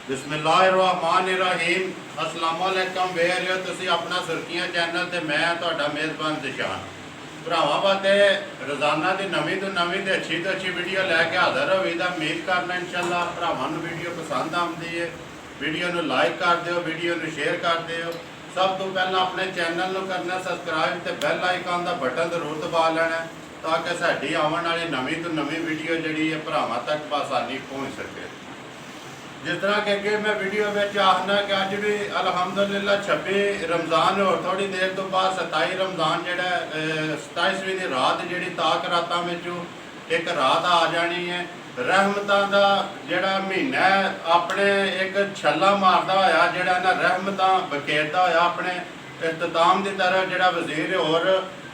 बिस्मिल्लाहिर्रहमानिर्रहीम अस्सलाम वालेकुम। वेख रहे हो तुसी अपना सुर्खियां चैनल ते मैं तुहाडा मेज़बान दिशान। भरावां वास्ते रोज़ाना की नवीं तो नवीं ते अच्छी वीडियो लैके हाज़र होई दा। उम्मीद करना इंशाअल्लाह भरावां नूं वीडियो पसंद आउंदी है। वीडियो नूं लाइक कर दिओ, वीडियो नूं शेयर कर दिओ। सब तो पहला अपने चैनल नूं करना सबसक्राइब ते बैल आइकन का बटन जरूर दबा लेना ताकि साडी आने वाली नवीं तो नवीं वीडियो जिहड़ी है भरावां तक बआसानी पहुँच सके। जिस तरह के अगे मैं वीडियो में आखना कि अज भी अलहमदुलिल्लाह 26 रमज़ान और थोड़ी देर तो बाद 27 रमज़ान जोड़ा 27वीं की रात जी ताक रातों में एक रात आ जानी है। रहमतों का जोड़ा महीना अपने एक छला मारता होया जोड़ा ना रहमत बखेरता होया अपने इख्तिताम की तरफ जोड़ा वजीर और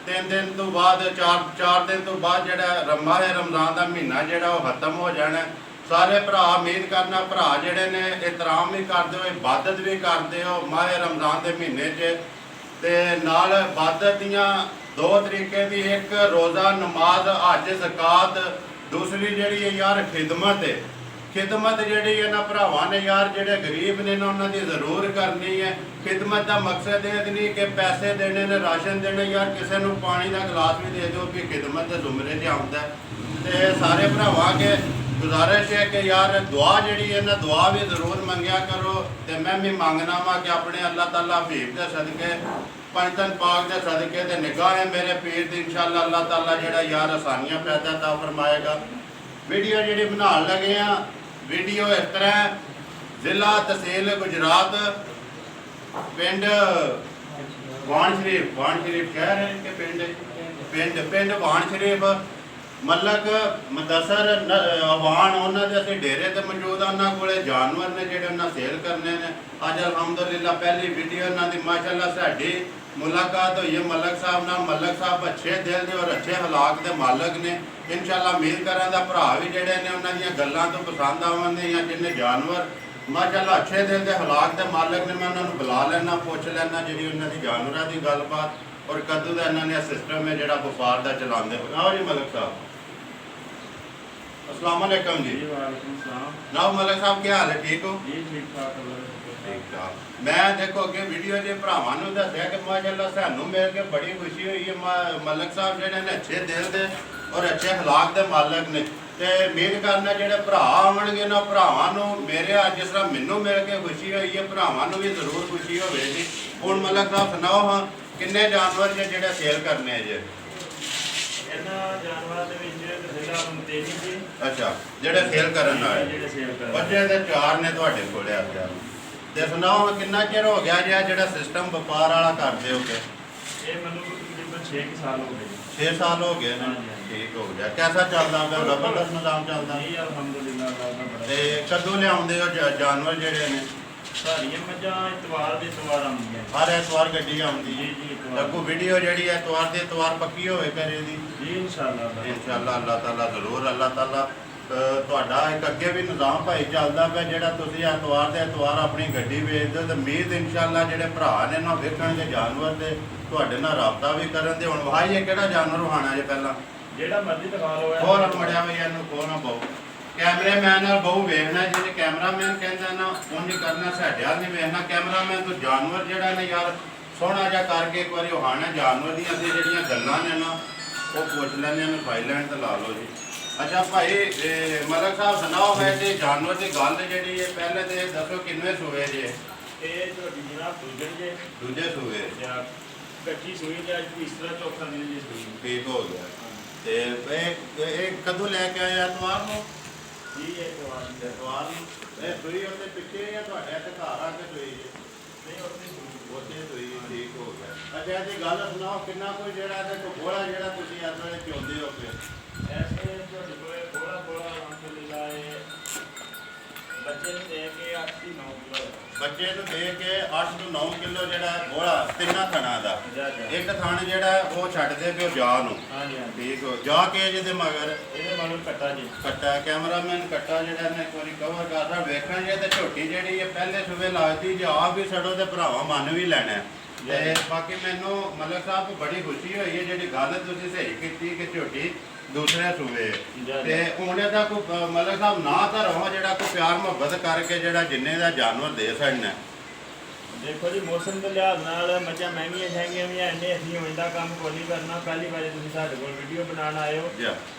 3 दिन तो बाद चार दिन तो बाद जोड़ा माह रमज़ान का महीना जोड़ा खत्म हो जाना। सारे भरा उम्मीद करना भरा जोड़े ने एहतराम भी करते हो, इबादत भी करते हो माह रमज़ान के महीने ते नाल इबादत दियां 2 तरीके की, एक रोज़ा नमाज हज ज़कात, दूसरी जी यार खिदमत है। खिदमत जी है ना भरावां ने यार जोड़े गरीब ने उन्होंने जरूर करनी है। खिदमत का मकसद ये नहीं कि पैसे देने ने राशन देने, यार किसी को पानी का गिलास भी दे दो भी खिदमत के जुमरे च आउंदा है। सारे भरावां के गुजारिश है कि यार दुआ जी है ना दुआ भी जरूर मंगया करो। तो मैं भी मंगना वा कि अपने अल्लाह ताला हबीब के सदके पंचतन पाक के सदके ते निगाह है मेरे पीर की इंशाअल्लाह अल्लाह ताला जोड़ा यार आसानियाँ पैदा ता फरमाएगा। वीडियो जी बना लगे हैं, वीडियो इस तरह जिला तहसील गुजरात पिंड वाण शरीफ कह रहे हैं कि पिंड वाण शरीफ मलक मुदसर अवान उन्होंने असी डेरे ते मौजूद हैं। उन्होंने को जानवर ने जोड़े उन्हें सेल करने ने। अज अलहमदुलिल्लाह पहली वीडियो उन्होंने माशाअल्लाह साड़ी मुलाकात हुई है मलक साहब नाल। मलक साहब अच्छे दिल के और अच्छे हालात के मालक ने। इंशाअल्लाह उम्मीद करा दा भरा भी जोड़े ने उन्होंने गल्लां तो पसंद आवेंगे या जिन्हें जानवर माशाअल्लाह अच्छे दिल के हालात के मालक ने। मैं उन्होंने बुला लेना पुछ लेना जी उन्होंने जानवरों की गलबात और कदू का इन्होंने सिस्टम है जोड़ा व्यापार का चलाते। आओ जी मलक साहब। अस्सलाम वालेकुम जी। ना मलक साहब क्या हाल है, ठीक हो? ठीक ठाक। ठीक ठाक। मैं देखो अगे वीडियो जो भरावां नूं दस्सिया कि माशाअल्लाह सानूं मिल के बड़ी खुशी हुई है। मलक साहब जिहड़े ने अच्छे दिल दे और अच्छे हालात के मालक ने। तो उम्मीद करना जोड़े भरा आवणगे ना भरावां नूं मेरे जिस तरह मैनूं मिल के खुशी हुई है भरावां नूं भी जरूर खुशी होवेगी। हुण मलक साहब सुनाओ हाँ किन्ने जानवर जे जिहड़े सेल करने जे? अच्छा जेडे सेल करन आए बच्चे ते 4 ने तुहाडे कोल आ। ते सुनाओ कितना चिर हो गया जी जेड़ा सिस्टम व्यापार वाला करदे हो के? ये मतलब तकरीबन 6 साल हो गए। 6 साल हो गए ना। ठीक हो गया। कैसा चलदा पिया? जबरदस्त निजाम चलदा? जी अल्हम्दुलिल्लाह। ते कदों लियाउंदे हो जानवर जेड़े ने? सारियां मझां इतवार दे इतवार आउंदियां। हर एतवार गड्डी आउंदी? जी जी अगू वीडियो जेड़ी है एतवार दे एतवार पक्की होवे करे दी? जी इंशाअल्लाह। इंशाअल्लाह अल्लाह ताला जरूर अल्लाह ताला ਤੁਹਾਡਾ ਇੱਕ ਅੱਗੇ ਵੀ ਨਿਜ਼ਾਮ ਭਾਈ ਚੱਲਦਾ ਪਿਆ ਜਿਹੜਾ ਤੁਸੀਂ ਐਤਵਾਰ ਦੇ ਐਤਵਾਰ ਆਪਣੀ ਗੱਡੀ ਵੇਚਦੇ ਹੋ। ਤੇ ਉਮੀਦ ਇਨਸ਼ਾਅੱਲਾ ਜਿਹੜੇ ਭਰਾ ਨੇ ਨਾ ਵੇਖਣਗੇ ਜਾਨਵਰ ਤੇ ਤੁਹਾਡੇ ਨਾਲ ਰਾਬਤਾ ਵੀ ਕਰਨ ਦੇ। ਹੁਣ ਭਾਈ ਇਹ ਕਿਹੜਾ ਜਾਨਵਰ ਵਹਾਣਾ ਜੇ ਪਹਿਲਾਂ? ਜਿਹੜਾ ਮਰਜ਼ੀ ਦਿਖਾ ਲਓ। ਹੋਰ ਮੜਿਆ ਵੀ ਇਹਨੂੰ ਕੋਨਾ ਬਹੁ ਕੈਮਰਾਮੈਨ ਨਾਲ ਬਹੁ ਵੇਖਣਾ ਜਿਹਨੇ ਕੈਮਰਾਮੈਨ ਕਹਿੰਦਾ ਨਾ ਉਂਝ ਕਰਨਾ। ਸਾਡੇ ਹਾਲ ਨਹੀਂ ਵੇਖਣਾ ਕੈਮਰਾਮੈਨ ਤੋਂ ਜਾਨਵਰ ਜਿਹੜਾ ਨੇ ਯਾਰ ਸੋਹਣਾ ਜਿਹਾ ਕਰਕੇ ਇੱਕ ਵਾਰੀ ਵਹਾਣਾ ਜਾਨਵਰ ਦੀਆਂ ਅਸੀਂ ਜਿਹੜੀਆਂ ਗੱਲਾਂ ਨੇ ਨਾ ਉਹ ਪੁੱਛ ਲੈਂਦੇ ਨੇ। ਸਾਈਲੈਂਟ ਤੇ ਲਾ ਲਓ जी। अच्छा भाई मलक साहब सुनाओ है जी जानवर की गल जी है पहले तो दसो किन्ने सूए जे? दूजे सूए कच्ची सूई तीसरा चौथा दिन जी सूई। ठीक हो गया। कदों लैके आए एतवार को? जी एतवार सूई उत्ते पिछे या तुहाडे इत्थे घर आके सूई जे? नहीं उत्थे सूई। ठीक हो गया। अच्छा जी गल सुनाओ किन्ना कोई जेड़ा इहदे घोड़ा जेड़ा तुसीं इस वेले चोंदे हो पे? ऐसे थोड़ा थोड़ा अलहमदुलिल्लाह बच्चे ने दे के 8 से 9 किलो। बच्चे तो दे के 8 ਤੋਂ 9 किलो ਜਿਹੜਾ ਘੋੜਾ ਤਿੰਨਾਂ ਥਣਾ ਦਾ। ਇੱਕ ਥਣ ਜਿਹੜਾ ਉਹ ਛੱਡਦੇ ਪਿਓ ਜਾ ਨੂੰ। ਹਾਂਜੀ ਠੀਕ ਹੋ ਜਾ ਕੇ ਜਿਹਦੇ ਮਗਰ ਇਹਦੇ ਮਗਰ ਕੱਟਾ ਜੀ। ਕੱਟਾ ਕੈਮਰਾਮੈਨ ਕੱਟਾ ਜਿਹੜਾ ਨੇ ਇੱਕ ਵਾਰੀ ਕਵਰ ਕਰਦਾ ਵੇਖਣ ਜੇ ਤੇ ਝੋਟੀ ਜਿਹੜੀ ਹੈ ਪਹਿਲੇ ਸੂਬੇ ਲੱਗਦੀ ਜੇ ਆਪ ਵੀ ਛੜੋ ਤੇ ਭਰਾਵਾ ਮੰਨ ਵੀ ਲੈਣਾ। ਤੇ ਬਾਕੀ ਮੈਨੂੰ ਮਲਕ ਸਾਹਿਬ ਬੜੀ ਖੁਸ਼ੀ ਹੋਈ ਹੈ ਜਿਹੜੀ ਗੱਲ ਤੁਸੀਂ ਸਹੀ ਕੀਤੀ ਕਿ ਝੋਟੀ ਦੂਸਰੇ ਸੂਏ ਤੇ ਉਹਨੇ ਦਾ ਕੋਈ ਮਲਕ ਸਾਹਿਬ ਨਾ ਤਾਂ ਰਹੋ ਜਿਹੜਾ ਕੋਈ ਪਿਆਰ ਮੁਹੱਬਤ ਕਰਕੇ ਜਿਹੜਾ ਜਿੰਨੇ ਦਾ ਜਾਨਵਰ ਦੇ ਸਕਣਾ। ਦੇਖੋ ਜੀ ਮੌਸਮ ਦੇ ਲਿਹਾਜ਼ ਨਾਲ ਮੱਝਾਂ ਮਹਿੰਗੀਆਂ ਸ਼ਹਿੰਗੀਆਂ ਵੀ ਐਨੇ ਅਸੀਂ ਹੁਣ ਦਾ ਕੰਮ ਕੋਈ ਨਹੀਂ ਕਰਨਾ। ਪਹਿਲੀ ਵਾਰੀ ਤੁਸੀਂ ਸਾਡੇ ਕੋਲ ਵੀਡੀਓ ਬਣਾਉਣ ਆਏ ਹੋ।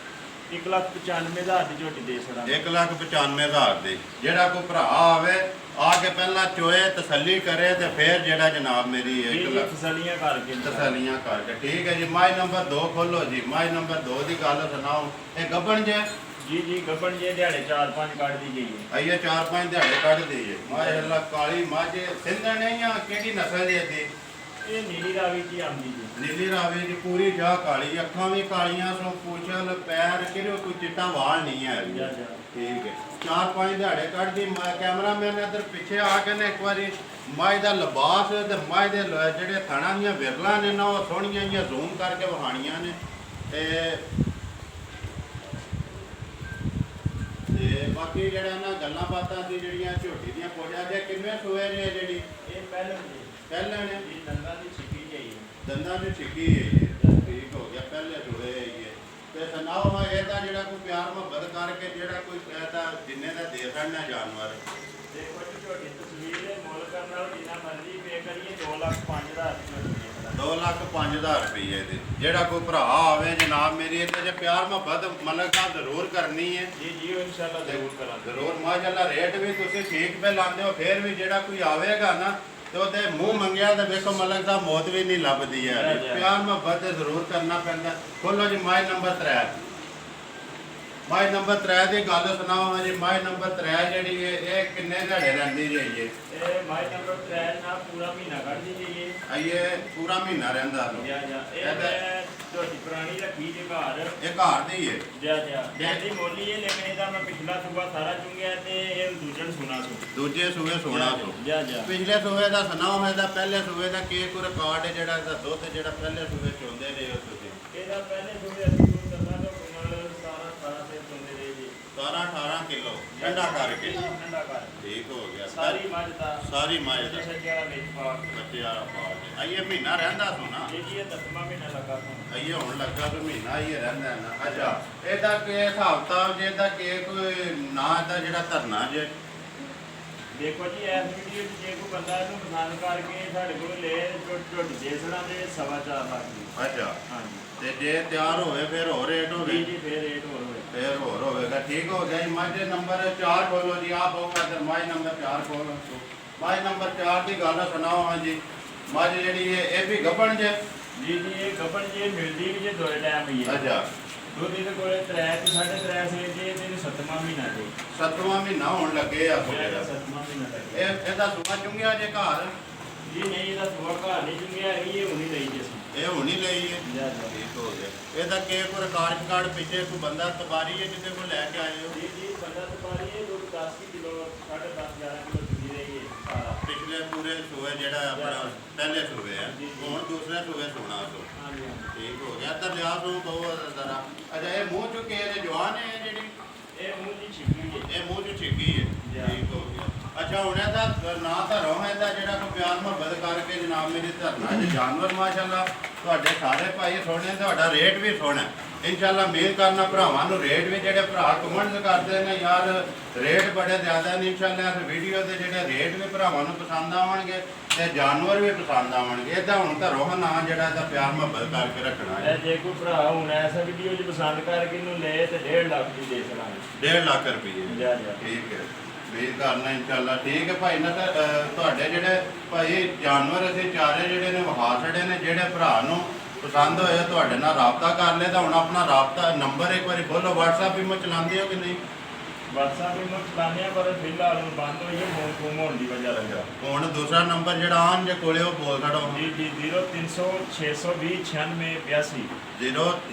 1,95,000 ਦੀ ਝੋਟੀ ਦੇ ਛੜਾ 1,95,000 ਦੀ। ਜਿਹੜਾ ਕੋਈ ਭਰਾ ਆਵੇ ਆ ਕੇ ਪਹਿਲਾਂ ਚੋਏ ਤਸੱਲੀ ਕਰੇ ਤੇ ਫਿਰ ਜਿਹੜਾ ਜਨਾਬ ਮੇਰੀ ਤਸੱਲੀਆਂ ਕਰਕੇ ਤਸੱਲੀਆਂ ਕਰਕੇ ਠੀਕ ਹੈ ਜੀ। ਮਾਈ ਨੰਬਰ 2 ਖੋਲੋ ਜੀ। ਮਾਈ ਨੰਬਰ 2 ਦੀ ਗੱਲ ਸੁਣਾਓ। ਇਹ ਗੱਬਣ ਜੇ ਜੀ ਗੱਬਣ ਜੇ ਦਿਹਾੜੇ 4-5 ਕੱਢ ਦੀ ਜਾਈਏ। ਆਈਏ 4-5 ਦਿਹਾੜੇ ਕੱਢ ਦਈਏ। ਮਾਸ਼ਾਅੱਲਾ ਕਾਲੀ ਮੱਝ ਸਿੰਧਣ ਨਹੀਂ ਆ ਕਿਹੜੀ ਨਸਲ ਦੀ ਹੈ? ਇਹ ਨੀਲੀ ਰਾਵੀ ਦੀ ਆਉਂਦੀ ਜੀ। ਨੀਲੀ ਰਾਵੀ ਦੀ ਪੂਰੀ ਜਾ ਕਾਲੀ, ਅੱਖਾਂ ਵੀ ਕਾਲੀਆਂ ਸੋ ਪੁੱਛਲ ਪੈਰ ਕਿਹੜੇ ਕੋਈ ਚਿੱਟਾ ਵਾਲ ਨਹੀਂ ਹੈ। ਠੀਕ ਹੈ 4-5 ਦਿਹਾੜੇ ਕੱਢਦੀ। ਕੈਮਰਾਮੈਨ ਇੱਧਰ ਪਿੱਛੇ ਆ ਕੇ ਨੇ ਇੱਕ ਵਾਰੀ ਮਾਝ ਦਾ ਲਿਬਾਸ ਤੇ ਮਾਝ ਦੇ ਜਿਹੜੇ ਥਣਾ ਦੀਆਂ ਵਿਰਲਾਂ ਨੇ ਨਾ ਉਹ ਸੋਹਣੀਆਂ ਜਿਹੀਆਂ ਜ਼ੂਮ ਕਰਕੇ ਵਹਾਣੀਆਂ ਨੇ ਤੇ ਬਾਕੀ ਜਿਹੜਾ ਨਾ ਗੱਲਾਂ ਬਾਤਾਂ ਸੀ ਜਿਹੜੀਆਂ ਝੋਟੀ ਦੀਆਂ ਪੋੜਿਆ ਜੇ ਕਿੰਨੇ ਸੂਏ ਨੇ ਜਿਹੜੀ ਇਹ ਪਹਿਲਾਂ ਨੇ ਦੰਦਾਂ ਦੀ ਛਿੱਕੀ ਜਾਈਏ। ਦੰਦਾਂ ਦੀ ਛਿੱਕੀ ਹੈ। ਠੀਕ ਹੋ ਗਿਆ ਪਹਿਲੇ ਸੂਏ ਹੈ ਤੇ ਸੁਣਾਓ ਇਹਦਾ ਜਿਹੜਾ ਕੋਈ ਪਿਆਰ ਮੁਹੱਬਤ ਕਰਕੇ ਜਿਹੜਾ ਕੋਈ ਕਹਿੰਦਾ ਜਿੰਨੇ ਦਾ ਦੇ ਸਕਣਾ ਜਾਨਵਰ। ਦੇਖੋ ਜੀ ਝੋਟੀ ਤਸਵੀਰ ਦੇ ਮੁੱਲ ਕਰਨ ਨਾਲ ਜਿੰਨਾ ਮਰਜ਼ੀ ਪੇ ਕਰੀਏ 2,05,000 2,05,000 ਰੁਪਏ ਦੇ। ਜਿਹੜਾ ਕੋਈ ਭਰਾ ਆਵੇ ਜਨਾਬ ਮੇਰੀ ਇੱਥੇ ਜੇ ਪਿਆਰ ਮੁਹੱਬਤ ਮਲਕ ਸਾਹਿਬ ਜ਼ਰੂਰ ਕਰਨੀ ਹੈ। ਜੀ ਇਨਸ਼ਾਅੱਲਾ ਜ਼ਰੂਰ ਕਰਾਂਗੇ। ਜ਼ਰੂਰ ਮਾਸ਼ਾਅੱਲਾ ਰੇਟ ਵੀ ਤੁਸੀਂ ਠੀਕ ਪੇ ਲਾਉਂਦੇ ਹੋ। ਫਿਰ ਵੀ ਜਿਹੜਾ ਕੋਈ ਆਵੇਗਾ ਨਾ ਤੇ ਉਹਦੇ ਮੂੰਹ ਮੰਗਿਆ ਤੇ ਵੇਖੋ ਮਲਕ ਸਾਹਿਬ ਮੌਤ ਵੀ ਨਹੀਂ ਲੱਭਦੀ ਹੈ। ਪਿਆਰ ਮੁਹੱਬਤ ਜ਼ਰੂਰ ਕਰਨਾ ਪੈਂਦਾ। ਖੋਲੋ ਜੀ ਮਾਈ ਨੰਬਰ 3। ਮਾਈ ਨੰਬਰ 3 ਦੀ ਗੱਲ ਸੁਣਾਓ ਜੀ। ਮਾਈ ਨੰਬਰ 3 ਜਿਹੜੀ ਹੈ ਇਹ ਕਿੰਨੇ ਦਿਹਾੜੇ ਰਹਿੰਦੀ ਜਾਈਏ? ਇਹ ਮਾਈ ਨੰਬਰ 3 ਨਾਲ ਪੂਰਾ ਮਹੀਨਾ ਕੱਢਦੀ ਜਾਈਏ। ਆਈਏ ਪੂਰਾ ਮਹੀਨਾ ਰਹਿੰਦਾ ਲੋ। ਇਹ ਝੋਟੀ ਪੁਰਾਣੀ ਰੱਖੀ ਜੇ ਘਰ। ਇਹ ਘਰ ਦੀ ਹੈ। ਜਿਹਦੀ ਮੋਲੀ ਹੈ ਲੇਕਿਨ ਇਹਦਾ ਮੈਂ ਪਿਛਲਾ ਸੂਬਾ ਸਾਰਾ ਚੁੰਗਿਆ ਤੇ ਇਹ ਦੂਜਣ ਸੁਣਾ ਸੂ। ਦੂਜੇ ਸੂਏ ਸੋਣਾ ਸੂ। ਪਿਛਲੇ ਸੂਏ ਦਾ ਸੁਣਾਓ ਇਹਦਾ ਪਹਿਲੇ ਸੂਏ ਦਾ ਕੀ ਕੋਈ ਰਿਕਾਰਡ ਹੈ ਜਿਹੜਾ ਇਹਦਾ ਦੁੱਧ ਜਿਹੜਾ ਪਹਿਲੇ ਸੂਏ ਚੋਂਦੇ ਰਹੇ ਹੋ ਤੁਸੀਂ? ਇਹਦਾ ਪਹਿਲੇ ਸੂਏ ਅਸੀਂ ਦੁੱਧ ਦੰਦਾਂ ਤੋਂ ਕੋਲ 17 ਤੇ ਚੋਂਦੇ ਰਹੇ ਜੀ। 17-18 ਕਿਲੋ ਠੰਡਾ ਕਰਕੇ। ਠੰਡਾ ਕਰਕੇ ਠੀਕ ਹੋ ਗਿਆ। ਸਾਰੀ ਮੱਝ ਦਾ ਬੱਚੇ ਵਾਲਾ ਪਾ ਕੇ ਆਈਏ ਮਹੀਨਾ ਰਹਿੰਦਾ ਸੋਨਾ। ਜੀ ਇਹ 10ਵਾਂ ਮਹੀਨਾ ਲੱਗਾ ਸਾਨੂੰ। ਆਈਏ ਹੁਣ ਲੱਗਾ ਕੋਈ ਮਹੀਨਾ ਆਈਏ ਰਹਿੰਦਾ ਨਾ। ਅੱਛਾ ਇਹਦਾ ਕੀ ਹਿਸਾਬ ਕਿਤਾਬ ਜੇ ਇਹਦਾ ਕੀ ਕੋਈ ਨਾ ਇਹਦਾ ਜਿਹੜਾ ਧਰਨਾ ਜੇ? ਦੇਖੋ ਜੀ ਇਸ ਵੀਡੀਓ 'ਚ ਜੇ ਕੋਈ ਬੰਦਾ ਇਹਨੂੰ ਪਸੰਦ ਕਰਕੇ ਸਾਡੇ ਕੋਲ ਲੈ ਝੋਟੀ ਦੇ ਸਣਾ ਦੇ 4.25 ਲੱਖ ਦੀ। ਅੱਛਾ ਹਾਂਜੀ ਤੇ ਜੇ ਤਿਆਰ ਹੋਵੇ ਫਿਰ ਹੋਰ ਰੇਟ ਹੋਵੇ? ਜੀ ਫਿਰ ਰੇਟ ਹੋਰ ਹੋਵੇ। ਫਿਰ ਹੋਰ ਹੋਵੇਗਾ। ਠੀਕ ਹੋ ਗਿਆ ਜੀ। ਮੱਝ ਨੰਬਰ 4 ਖੋਲੋ ਜੀ। ਆਪ ਹੋਊਗਾ ਇੱਧਰ ਮਾਈ ਨੰਬਰ 4 ਖੋਲੋ। ਮਾਈ ਨੰਬਰ 4 ਦੀ ਗੱਲ ਸੁਣਾਓ। ਹਾਂ ਜੀ ਮੱਝ ਜਿਹੜੀ ਹੈ ਇਹ ਵੀ ਗੱਭਣ ਜੇ? ਜੀ ਇਹ ਗੱਭਣ ਜੇ ਮਿਲਦੀ ਵੀ ਜੇ ਦੋਏ ਟਾਈਮ ਹੀ ਹੈ। ਅੱਛਾ ਦੁੱਧ ਇਹਦੇ ਕੋਲੇ 3 ਤੋਂ 3.5 ਸੇ ਜੇ ਇਹਨੂੰ 7ਵਾਂ ਮਹੀਨਾ ਜੇ। 7ਵਾਂ ਮਹੀਨਾ ਹੋਣ ਲੱਗੇ ਆ ਤੁਹਾਡੇ ਦਾ। 7ਵਾਂ ਮਹੀਨਾ ਲੱਗੇ। ਇਹਦਾ ਸੁਆ ਚੁੰਗਿਆ ਜੇ ਘਰ? ਜੀ ਨਹੀਂ ਇਹਦਾ ਸੁਆ ਘਰ ਨਹੀਂ ਚੁੰਗਿਆ ਇਹ ਹੁਣੀ ਲਈ ਜੇ ਅਸੀਂ। ਇਹ ਹੁਣੀ ਲਈ ਹੈ। ਠੀਕ ਹੋ ਗਿਆ। ਇਹਦਾ ਕੀ ਕੋਈ ਰਿਕਾਰਡ ਕਾਰਡ ਪਿੱਛੇ ਕੋਈ ਬੰਦਾ ਤਬਾਰੀ ਹੈ ਜਿਹਦੇ ਕੋਲ ਲੈ ਕੇ ਆਏ ਹੋ? ਜੀ ਬੰਦਾ ਤਬਾਰੀ ਹੈ ਦੁੱਧ 10 ਕਿਲੋ 10.5-11 ਕਿਲੋ ਚੁੰਗੀ ਰਹੀ ਹੈ ਸਾਰਾ। ਪਿਛਲੇ ਪੂਰੇ ਸੂਏ ਜਿਹੜਾ ਆਪਣਾ ਪਹਿਲੇ ਸੂਏ ਆ ਹੁਣ ਦੂਸਰੇ ਸੂਏ ਸੋਣਾ ਸੋ। ਠੀਕ ਹੋ ਗਿਆ। ਤਾਂ ਲਿਆ ਸੋ ਬਹੁਤ ਜ਼ਰਾ। ਅੱਛਾ ਇਹ ਮੂੰਹ ਚੁੱਕੇ ਇਹ ਜਵਾਨ ਹੈ ਜਿਹੜੀ? ਇਹ ਮੂੰਹ ਦੀ ਛਿੱਕੀ ਹੈ। ਇਹ ਮੂੰਹ ਚ ਛਿੱਕੀ ਹੈ। ਠੀਕ ਹੋ ਗਿਆ। ਅੱਛਾ ਹੁਣ ਇਹਦਾ ਨਾ ਧਰੋ ਇਹਦਾ ਜਿਹੜਾ ਕੋਈ ਪਿਆਰ ਮੁਹੱਬਤ ਕਰਕੇ ਜਨਾਬ ਮੇਰੀ ਧਰਨਾ ਜੇ ਜਾਨਵਰ ਮਾਸ਼ਾਅੱਲਾ ਤੁਹਾਡੇ ਸਾਰੇ ਭਾਈ ਸੋਹਣੇ ਤੁਹਾਡਾ ਰੇਟ ਵੀ ਸੋਹਣਾ। ਇਨਸ਼ਾਅੱਲਾ ਮੇਲ ਕਰਨਾ ਭਰਾਵਾਂ ਨੂੰ ਰੇਟ ਵੀ ਜਿਹੜੇ ਭਰਾ ਕਮੈਂਟਸ ਕਰਦੇ ਨੇ ਯਾਰ ਰੇਟ ਬੜੇ ਜ਼ਿਆਦਾ ਨੇ। ਇਨਸ਼ਾਅੱਲਾ ਇਸ ਵੀਡੀਓ ਦੇ ਜਿਹੜੇ ਰੇਟ ਵੀ ਭਰਾਵਾਂ ਨੂੰ ਪਸੰਦ ਆਵਣਗੇ ਤੇ ਜਾਨਵਰ ਵੀ ਪਸੰਦ ਆਵਣਗੇ। ਇਹਦਾ ਹੁਣ ਧਰੋ ਨਾ ਜਿਹੜਾ ਇਹਦਾ ਪਿਆਰ ਮੁਹੱਬਤ ਕਰਕੇ ਰੱਖਣਾ ਹੈ। ਜੇ ਕੋਈ ਭਰਾ ਹੁਣ ਐਸਾ ਵੀਡੀਓ 'ਚ ਪਸੰਦ ਕਰਕੇ ਇਹਨੂੰ ਲੈ ਤੇ 1.5 ਲੱਖ ਦੀ ਦੇ ਦੇਵਾਂਗੇ। 1.5 ਲੱਖ ਰੁਪਏ। ਠੀਕ ਹੈ ਮੇਲ ਕਰਨਾ ਇਨਸ਼ਾਅੱਲਾ। ਠੀਕ ਹੈ ਭਾਈ ਨਾ ਤੁਹਾਡੇ ਜਿਹੜੇ ਭਾਈ ਜਾਨਵਰ ਅਸੀਂ ਚਾਰੇ ਜਿਹੜੇ ਨੇ ਵਹਾ ਛੜੇ ਨੇ ਜਿਹੜੇ ਭਰਾ ਨੂੰ ਪਸੰਦ ਹੋਏ ਤੁਹਾਡੇ ਨਾਲ ਰਾਬਤਾ ਕਰ ਲੈ ਤਾਂ ਹੁਣ ਆਪਣਾ ਰਾਬਤਾ ਨੰਬਰ ਇੱਕ ਵਾਰੀ ਖੋਲੋ। WhatsApp ਵੀ ਮੈਂ ਚਲਾਉਂਦੇ ਹੋ ਕਿ ਨਹੀਂ? WhatsApp ਵੀ ਮੈਂ ਚਲਾਉਂਦੇ ਆ ਪਰ ਫਿਲਹਾਲ ਹੁਣ ਬੰਦ ਹੋਈ ਹੈ ਫੋਨ ਗੁੰਮ ਹੋਣ ਦੀ ਵਜ੍ਹਾ ਲੱਗਾ। ਹੁਣ ਦੂਸਰਾ ਨੰਬਰ ਜਿਹੜਾ ਆਨ ਜੇ ਕੋਲੇ ਉਹ ਬੋਲ ਸਾਡਾ। ਜੀ 0300 620 9682।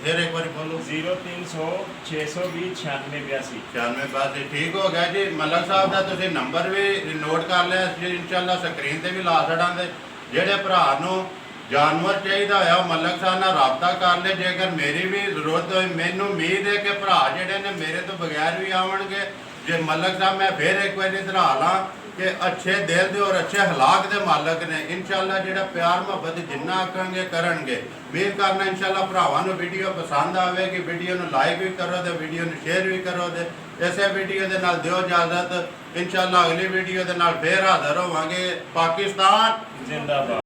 ਫਿਰ ਇੱਕ ਵਾਰੀ ਬੋਲੋ। 0300 620 9682। 9682। ਠੀਕ ਹੋ ਗਿਆ ਜੀ। ਮਲਕ ਸਾਹਿਬ ਦਾ ਤੁਸੀਂ ਨੰਬਰ ਵੀ ਨੋਟ ਕਰ ਲਿਆ ਜੀ। ਇਨਸ਼ਾਅੱਲਾ ਸਕਰੀਨ ਤੇ ਵੀ ਲਾ ਛੱਡਾਂਗੇ। ਜਿਹੜੇ ਭਰਾ ਨੂੰ ਜਾਨਵਰ ਚਾਹੀਦਾ ਹੋਇਆ ਉਹ ਮਲਕ ਸਾਹਿਬ ਨਾਲ ਰਾਬਤਾ ਕਰ ਲੈ। ਜੇਕਰ ਮੇਰੀ ਵੀ ਜ਼ਰੂਰਤ ਹੋਈ ਮੈਨੂੰ ਉਮੀਦ ਹੈ ਕਿ ਭਰਾ ਜਿਹੜੇ ਨੇ ਮੇਰੇ ਤੋਂ ਬਗੈਰ ਵੀ ਆਵਣਗੇ ਜੇ ਮਲਕ ਸਾਹਿਬ ਮੈਂ ਫਿਰ ਇੱਕ ਵਾਰੀ ਦੁਹਰਾ ਲਾਂ ਕਿ ਅੱਛੇ ਦਿਲ ਦੇ ਔਰ ਅੱਛੇ ਹਲਾਕ ਦੇ ਮਾਲਕ ਨੇ। ਇਨਸ਼ਾਅੱਲਾ ਜਿਹੜਾ ਪਿਆਰ ਮੁਹੱਬਤ ਜਿੰਨਾ ਆਖਣਗੇ ਕਰਨਗੇ। ਉਮੀਦ ਕਰਨਾ ਇਨਸ਼ਾਅੱਲਾ ਭਰਾਵਾਂ ਨੂੰ ਵੀਡੀਓ ਪਸੰਦ ਆਵੇਗੀ। ਵੀਡੀਓ ਨੂੰ ਲਾਈਕ ਵੀ ਕਰੋ ਤੇ ਵੀਡੀਓ ਨੂੰ ਸ਼ੇਅਰ ਵੀ ਕਰੋ ਤੇ ਇਸੇ ਵੀਡੀਓ ਦੇ ਨਾਲ ਦਿਓ ਇਜਾਜ਼ਤ। ਇਨਸ਼ਾਅੱਲਾ ਅਗਲੀ ਵੀਡੀਓ ਦੇ ਨਾਲ ਫੇਰ ਹਾਜ਼ਰ ਹੋਵਾਂਗੇ। ਪਾਕਿਸਤਾਨ ਜ਼ਿੰਦਾਬਾਦ।